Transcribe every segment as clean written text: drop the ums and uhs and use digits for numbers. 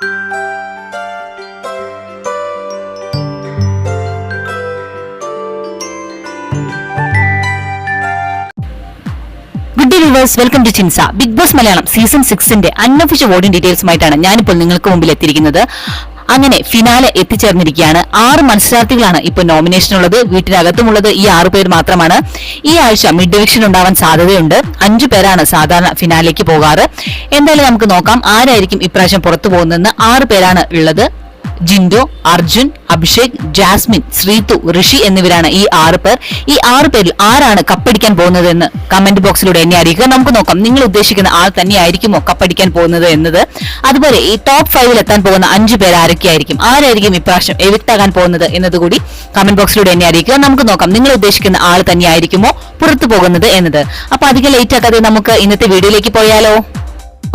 Good day viewers, welcome to Chinsa. Big Boss Malayalam season 6ന്റെ unofficial voting ഡീറ്റെയിൽസുമായിട്ടാണ് ഞാനിപ്പോൾ നിങ്ങൾക്ക് മുമ്പിൽ എത്തിയിരിക്കുന്നത്. അങ്ങനെ ഫിനാലെ എത്തിച്ചേർന്നിരിക്കുകയാണ്. 6 മത്സരാർത്ഥികളാണ് ഇപ്പോൾ നോമിനേഷൻ ഉള്ളത്. വീട്ടിനകത്തുമുള്ളത് ഈ 6 പേര് മാത്രമാണ്. ഈ ആഴ്ച മിഡ് ഡിവിഷൻ ഉണ്ടാവാൻ സാധ്യതയുണ്ട്. 5 പേരാണ് സാധാരണ ഫിനാലേക്ക് പോകാറ്. എന്തായാലും നമുക്ക് നോക്കാം ആരായിരിക്കും ഇപ്രാവശ്യം പുറത്തു പോകുന്നതെന്ന്. 6 പേരാണ് ഉള്ളത്. ജിൻഡോ, അർജുൻ, അഭിഷേക്, ജാസ്മിൻ, ശ്രീതു, ഋഷി എന്നിവരാണ് ഈ 6 പേർ. ഈ 6 പേരിൽ ആരാണ് കപ്പടിക്കാൻ പോകുന്നത് എന്ന് കമന്റ് ബോക്സിലൂടെ എന്നെ അറിയിക്കുക. നമുക്ക് നോക്കാം നിങ്ങൾ ഉദ്ദേശിക്കുന്ന ആൾ തന്നെയായിരിക്കുമോ കപ്പടിക്കാൻ പോകുന്നത് എന്നത്. അതുപോലെ ഈ ടോപ്പ് 5-ൽ എത്താൻ പോകുന്ന 5 പേർ ആരായിരിക്കും ഇപ്രാവശ്യം എവിക്ട് ആകാൻ പോകുന്നത് എന്നതുകൂടി കമന്റ് ബോക്സിലൂടെ എന്നെ അറിയിക്കുക. നമുക്ക് നോക്കാം നിങ്ങൾ ഉദ്ദേശിക്കുന്ന ആൾ തന്നെയായിരിക്കുമോ പുറത്തു പോകുന്നത് എന്നത്. അപ്പൊ അധികം ലേറ്റ് ആക്കാതെ നമുക്ക് ഇന്നത്തെ വീഡിയോയിലേക്ക് പോയാലോ.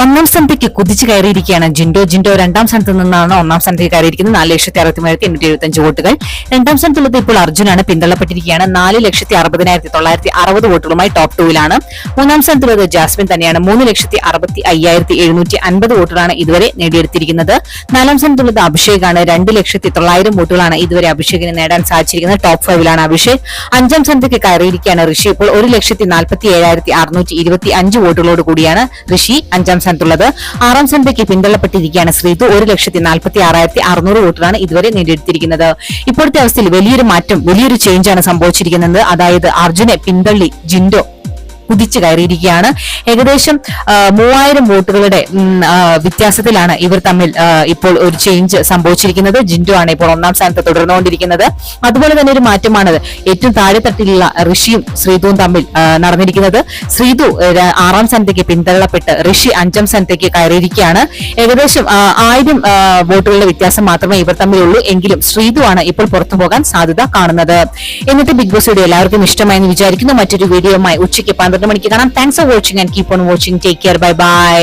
1ാം സ്ഥാനത്തേക്ക് കുതിച്ചു കയറിയിരിക്കുകയാണ് ജിൻഡോ. 2ാം സ്ഥാനത്ത് നിന്നാണ് 1ാം സ്ഥാനത്തേക്ക് കയറിയിരിക്കുന്നത്. 4,63,825 വോട്ടുകൾ. 2ാം സ്ഥാനത്തുള്ളത് ഇപ്പോൾ അർജുനാണ്, പിന്തള്ളപ്പെട്ടിരിക്കുകയാണ്. 4,60,960 വോട്ടുകളുമായി ടോപ്പ് 2-ലാണ്. 3ാം സ്ഥാനത്തുള്ളത് ജാസ്മിൻ തന്നെയാണ്. 3,65,750 വോട്ടുകളാണ് ഇതുവരെ നേടിയെടുത്തിരിക്കുന്നത്. 4ാം സ്ഥാനത്തുള്ളത് അഭിഷേകാണ്. 2,09,000 വോട്ടുകളാണ് ഇതുവരെ അഭിഷേകിന് നേടാൻ സാധിച്ചിരിക്കുന്നത്. ടോപ്പ് 5-ലാണ് അഭിഷേക്. 5ാം സ്ഥാനത്തേക്ക് കയറിയിരിക്കുകയാണ് ഋഷി. ഇപ്പോൾ 1,47,625 വോട്ടുകളോട് കൂടിയാണ് ഋഷി 5ാം സ്ഥാനത്തുള്ളത്. 6ാം സ്ഥാനത്തേക്ക് പിന്തള്ളപ്പെട്ടിരിക്കുകയാണ് ശ്രീതു. 1,46,600 വോട്ടുകളാണ് ഇതുവരെ നേടിയെടുത്തിരിക്കുന്നത്. ഇപ്പോഴത്തെ അവസ്ഥയിൽ വലിയൊരു ചേഞ്ചാണ് സംഭവിച്ചിരിക്കുന്നത്. അതായത് അർജുനെ പിന്തള്ളി ജിൻഡോ കുതിച്ചു കയറിയിരിക്കുകയാണ്. ഏകദേശം 3000 വോട്ടുകളുടെ വ്യത്യാസത്തിലാണ് ഇവർ തമ്മിൽ ഇപ്പോൾ ഒരു ചേഞ്ച് സംഭവിച്ചിരിക്കുന്നത്. ജിൻഡോ ആണ് ഇപ്പോൾ 1ാം സ്ഥാനത്ത് തുടർന്നുകൊണ്ടിരിക്കുന്നത്. അതുപോലെ തന്നെ ഒരു മാറ്റമാണ് ഏറ്റവും താഴെത്തട്ടിലുള്ള ഋഷിയും ശ്രീതുവും തമ്മിൽ നടന്നിരിക്കുന്നത്. ശ്രീതു 6ാം സ്ഥാനത്തേക്ക് പിന്തള്ളപ്പെട്ട് ഋഷി 5ാം സ്ഥാനത്തേക്ക് കയറിയിരിക്കുകയാണ്. ഏകദേശം 1000 വോട്ടുകളുടെ വ്യത്യാസം മാത്രമേ ഇവർ തമ്മിലുള്ളൂ. എങ്കിലും ശ്രീതു ആണ് ഇപ്പോൾ പുറത്തു പോകാൻ സാധ്യത കാണുന്നത്. ഇന്നത്തെ ബിഗ് ബോസ് വീഡിയോ എല്ലാവർക്കും ഇഷ്ടമായെന്ന് വിചാരിക്കുന്നു. മറ്റൊരു വീഡിയോയുമായി ഉച്ചയ്ക്ക് 12 മണിക്ക് കാണാം. Thanks for watching and keep on watching. Take care. Bye bye.